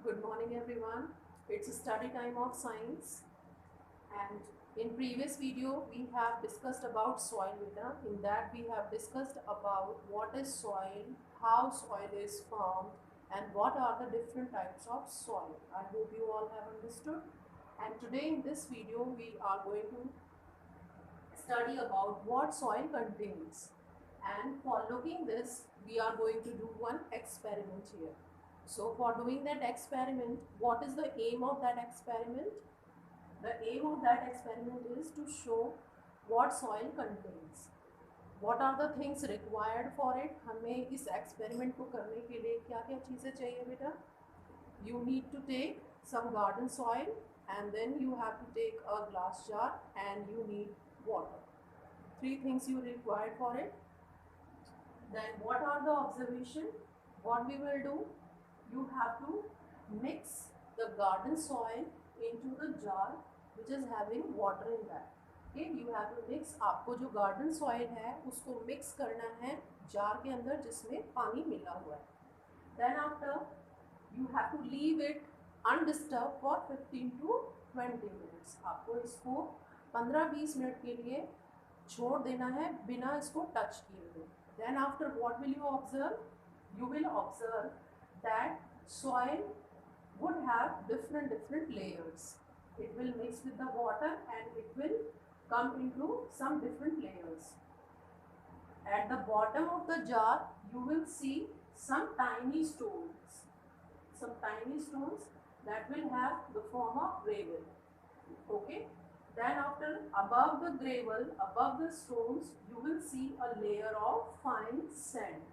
Good morning everyone. It's a study time of science, and in previous video we have discussed about soil beta. In that we have discussed about what is soil, how soil is formed, and what are the different types of soil. I hope you all have understood. And today in this video we are going to study about what soil contains, and for looking this we are going to do one experiment here. So for doing that experiment, what is the aim of that experiment? The aim of that experiment is to show what soil contains. What are the things required for it? हमें इस experiment को करने के लिए क्या क्या चीज़ें चाहिए बेटा? You need to take some garden soil, and then you have to take a glass jar and you need water. Three things you require for it. Then what are the observation? What we will do? You have to mix the garden soil into the jar which is having water in that. Okay, you have to mix. आपको जो garden soil है उसको mix करना है jar के अंदर जिसमें पानी मिला हुआ है. Then after you have to leave it undisturbed for 15 to 20 minutes. आपको इसको 15-20 मिनट के लिए छोड़ देना है बिना इसको टच किए हुए. Then after what will you observe? You will observe that soil would have different layers. It will mix with the water and it will come into some different layers. At the bottom of the jar you will see some tiny stones, that will have the form of gravel. Okay, then after above the gravel, above the stones, you will see a layer of fine sand.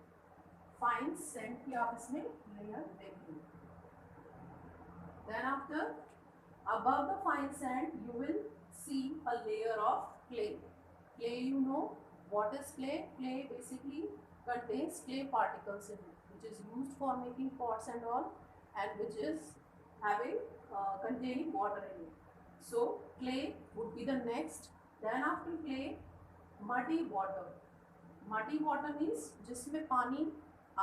Fine sand की आप इसमें layer देखेंगे. Then after above the fine sand you will see a layer of clay. Clay, you know what is clay? Clay basically contains clay particles in it, which is used for making pots and all, and which is having containing water in it. So clay would be the next. Then after clay, muddy water. Muddy water means जिसमें पानी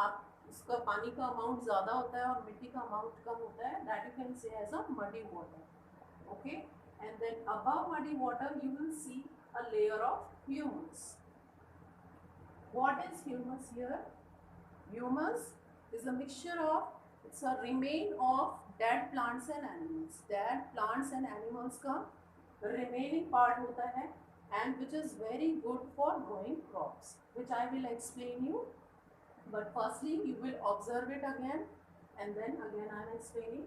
आप उसका पानी का amount ज़्यादा होता है और मिट्टी का अमाउंट कम होता है. That you can say as a muddy water. Okay, and then above muddy water you will see a layer of humus. What is humus here? Humus is a mixture of, it's a remain of dead plants and animals. Dead plants and animals का remaining part होता है, and which is very good for growing crops, which I will explain you. But firstly you will observe it again, and then again I am explaining.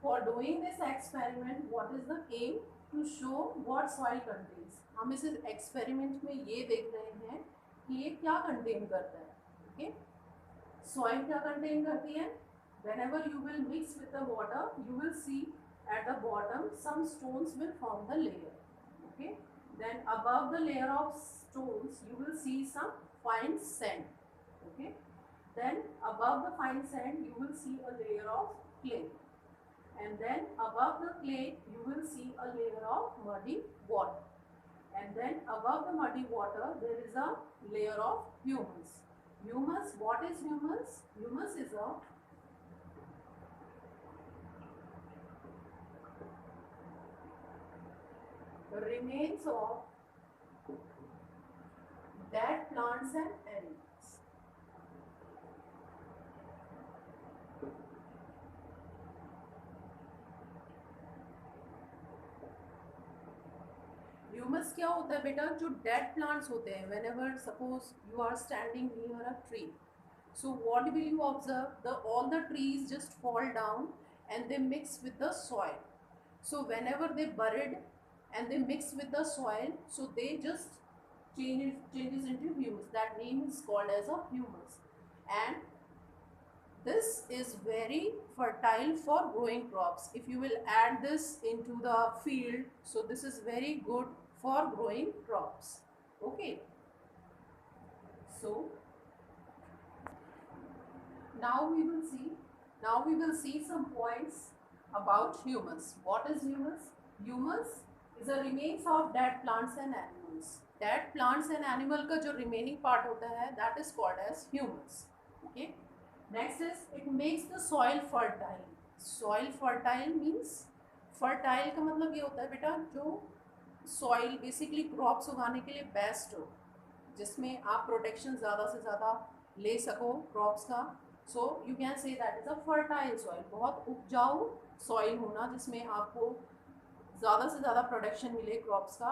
For doing this experiment, what is the aim? To show what soil contains. हम इस experiment में ये देख रहे हैं कि ये क्या contain करता है. Okay, soil क्या contain करती है? Whenever you will mix with the water, you will see at the bottom some stones will form the layer. Okay, then above the layer of stones you will see some fine sand. Okay, then above the fine sand you will see a layer of clay, and then above the clay you will see a layer of muddy water, and then above the muddy water there is a layer of humus. Humus, what is humus? Humus is a remains of dead plants and animals. Humus क्या होता है बेटा? जो dead plants होते हैं, whenever suppose you are standing near a tree, so what will you observe? All the trees just fall down and they mix with the soil. So whenever they buried and they mix with the soil, so they just changes into humus. That name is called as a humus, and this is very fertile for growing crops. If you will add this into the field, so this is very good for growing crops. Okay, so now we will see some points about humus. What is humus? Humus is a remains of dead plants and animals. Dead plants and animal का जो remaining part होता है, that is called as humus. Okay, next is it makes the soil fertile. Soil fertile means, fertile का मतलब ये होता है बेटा जो सॉइल बेसिकली क्रॉप्स उगाने के लिए बेस्ट हो, जिसमें आप प्रोटेक्शन ज़्यादा से ज़्यादा ले सको क्रॉप्स का. So you can say that is a fertile soil. बहुत उपजाऊ सॉइल होना जिसमें आपको ज़्यादा से ज़्यादा प्रोडक्शन मिले क्रॉप्स का.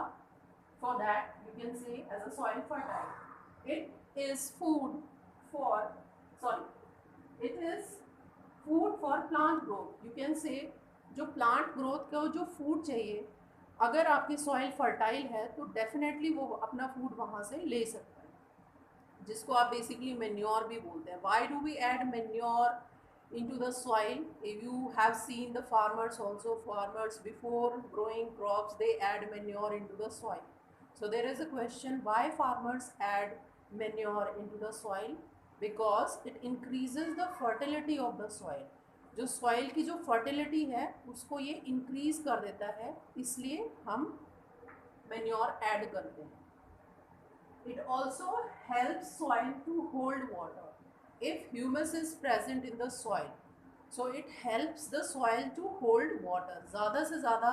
For that you can say as a soil fertile. It is food for, sorry, it is food for plant growth. You can say जो प्लांट ग्रोथ को जो फूड चाहिए, अगर आपकी सॉइल फर्टाइल है तो डेफिनेटली वो अपना फूड वहाँ से ले सकता है, जिसको आप बेसिकली मेन्योर भी बोलते हैं. Why do we add manure into the soil? If you have seen the farmers also, farmers before growing crops they add manure into the soil. So there is a question, why farmers add manure into the soil? Because it increases the fertility of the soil. जो soil की जो fertility है उसको ये increase कर देता है, इसलिए हम मैन्योर ऐड करते हैं. It also helps soil to hold water. If humus is present in the soil, so it helps the soil to hold water. ज़्यादा से ज़्यादा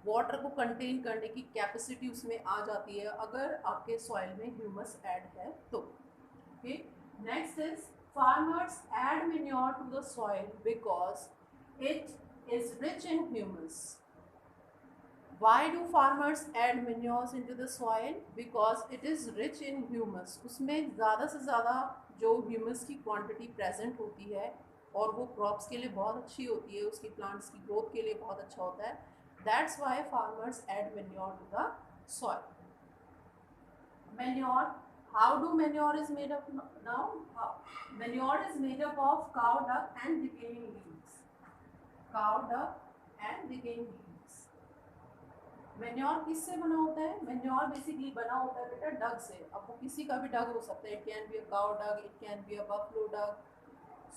वाटर को कंटेन करने की कैपेसिटी उसमें आ जाती है अगर आपके सॉइल में ह्यूमस ऐड है तो. Okay, next is farmers add manure to the soil because it is rich in humus. Why do farmers add manures into the soil? Because it is rich in humus. उसमें ज़्यादा से ज़्यादा जो humus की quantity present होती है और वो क्रॉप्स के लिए बहुत अच्छी होती है, उसकी प्लांट्स की ग्रोथ के लिए बहुत अच्छा होता है. That's why farmers add manure to the soil. Manure, how do manure is made up now? Manure is made up of cow dung and decaying leaves. Cow dung and decaying leaves. Manure किससे बना होता है? Manure basically बना होता है बेटा डग से. अब वो किसी का भी डग हो सकता है. It can be a cow dung, it can be a buffalo dung.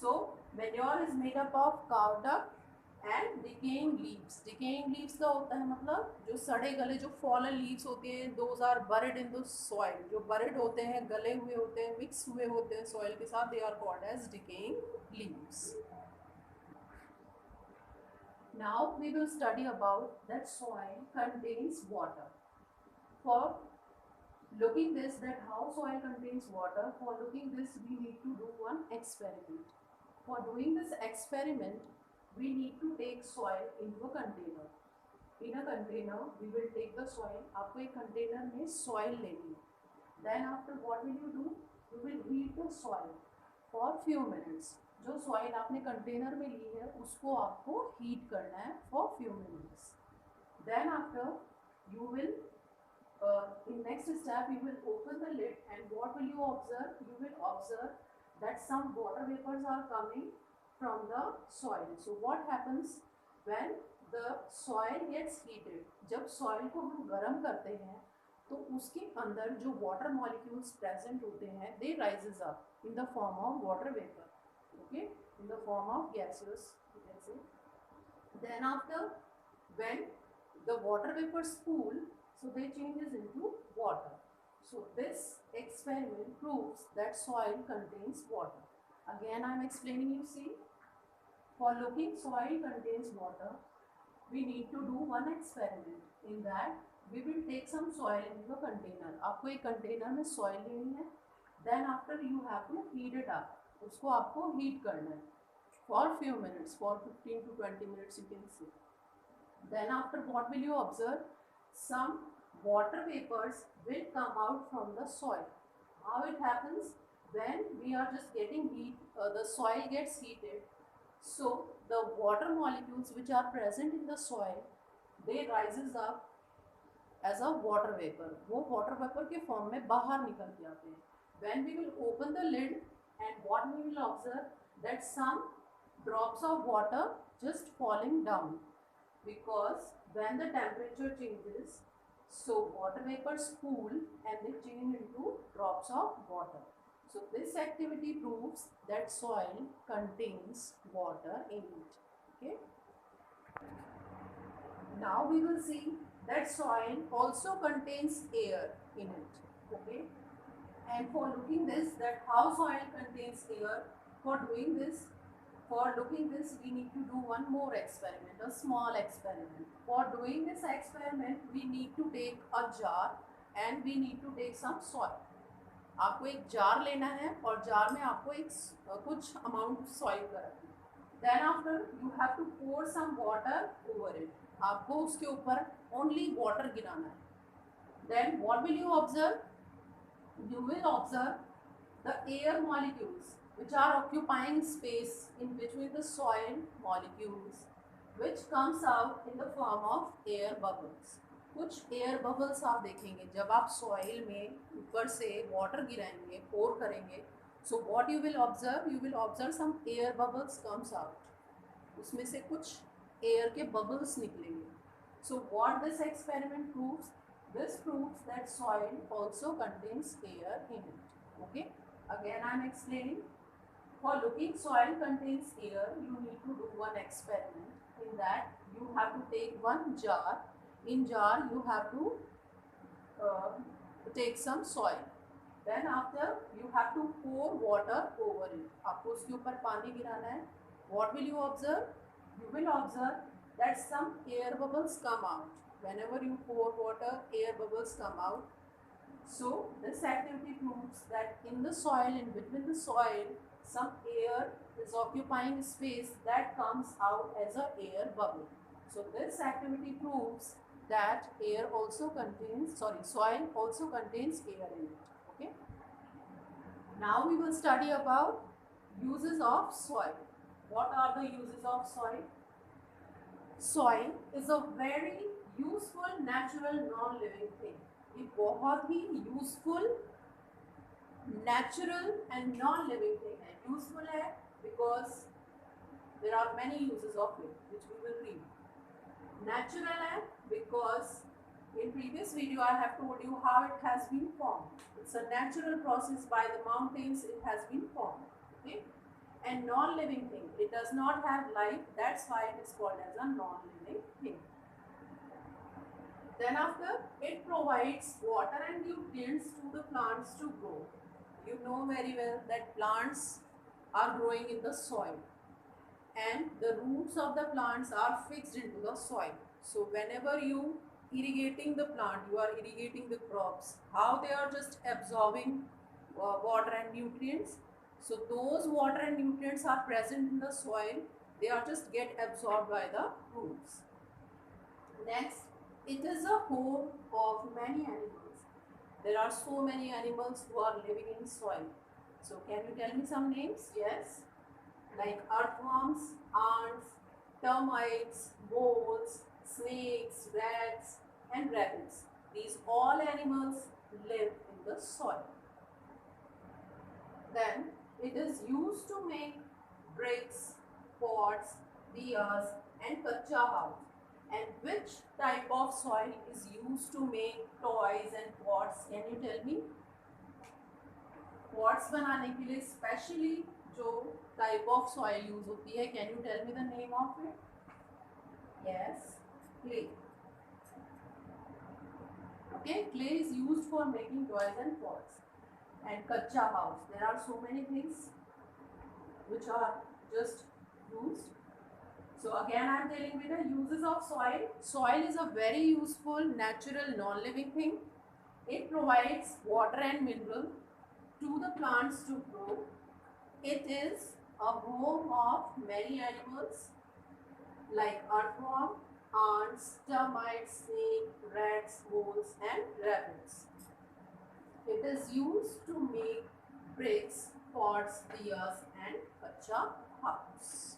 So manure is made up of cow dung and decaying leaves. Decaying leaves का होता है मतलब जो सड़े गले जो फॉलन लीव्स होते हैं, those are buried in the soil. जो बरिड होते हैं, गले हुए होते हैं, मिक्स हुए होते हैं सॉइल के साथ, they are called as decaying leaves. Now we will study about that soil contains water. For looking this, that how soil contains water, for looking this we need to do one experiment. For doing this experiment we need to take soil into a container. In a container we will take the soil. आपको एक container में soil लेनी है. Then after what will you do? You will heat the soil for few minutes. जो soil आपने container में ली है उसको आपको हीट करना है for few minutes. Then after you will in next step you will open the lid and what will you observe? You will observe that some water vapors are coming from the soil. So what happens when the soil gets heated? जब soil को हम गर्म करते हैं तो उसके अंदर जो वाटर मॉलिक्यूल्स प्रेजेंट होते हैं they rises up in the form of water vapor. Okay, in the form of gaseous, you can say. Then after when the water vapors cool, so they changes into water. So this experiment proves that soil contains water. Again I am explaining you. See, for looking soil contains water, we need to do one experiment. In that we will take some soil into a container. आपको एक container में soil लेनी है. Then after you have to heat it up. उसको आपको heat करना है for few minutes, for 15 to 20 minutes you can see. Then after what will you observe? Some water vapors will come out from the soil. How it happens? When we are just getting heat, the soil gets heated, so the water molecules which are present in the soil, they rises up as a water vapor. वो water vapor के form में बाहर निकल के आते हैं. When we will open the lid, and what we will observe, that some drops of water just falling down, because when the temperature changes, so water vapors cool and they change into drops of water. So this activity proves that soil contains water in it. Okay, now we will see that soil also contains air in it. Okay, and for looking this, that how soil contains air, for doing this For looking this, we need to do one more experiment, a small experiment. For doing this experiment, we need to take a jar and we need to take some soil. आपको एक jar लेना है और jar में आपको एक कुछ amount soil का रखना है. Then after you have to pour some water over it. आपको उसके ऊपर only water गिराना है. Then what will you observe? You will observe the air molecules which are occupying space in between the soil molecules, which comes out in the form of air bubbles. कुछ air bubbles आप देखेंगे जब आप soil में ऊपर से water गिराएंगे, pour करेंगे. So what you will observe some air bubbles comes out. उसमें से कुछ एयर के बबल्स निकलेंगे. So what this experiment proves? This proves that soil also contains air in it. Okay. Again, I am explaining. For looking soil contains air, you need to do one experiment. In that, you have to take one jar. In jar, you have to take some soil. Then after, you have to pour water over it. आपको उसके ऊपर पानी गिराना है. What will you observe? You will observe that some air bubbles come out. Whenever you pour water, air bubbles come out. So this activity proves that in the soil, in between the soil, some air is occupying space that comes out as a air bubble. So this activity proves that soil also contains air in it. Okay. Now we will study about uses of soil. What are the uses of soil? Soil is a very useful natural non-living thing. ये बहुत ही useful natural and non-living thing है. Useful है because there are many uses of it which we will read. Natural है because in previous video I have told you how it has been formed. It's a natural process by the mountains. It has been formed. Okay. And non-living thing. It does not have life. That's why it is called as a non-living thing. Then after, it provides water and nutrients to the plants to grow. You know very well that plants are growing in the soil and the roots of the plants are fixed into the soil. So whenever you irrigating the plant, you are irrigating the crops, how they are just absorbing water and nutrients. So those water and nutrients are present in the soil. They are just get absorbed by the roots. Next, it is a home of many animals. There are so many animals who are living in soil. So can you tell me some names? Yes. Like earthworms, ants, termites, moles, snakes, rats and rabbits. These all animals live in the soil. Then it is used to make bricks, pots, diyas and kacha house. And which type of soil is used to make toys and pots? Can you tell me? Pots बनाने के लिए specially जो type of soil use होती है, can you tell me the name of it? Yes, clay. Okay, clay is used for making toys and pots. And kacha house, there are so many things which are just used. So again I am telling you the uses of soil. Soil is a very useful natural non-living thing. It provides water and mineral to the plants to grow. It is a home of many animals like earthworm, ants, termites, snake, rats, moles and rabbits. It is used to make bricks, pots, diyas and kacha house.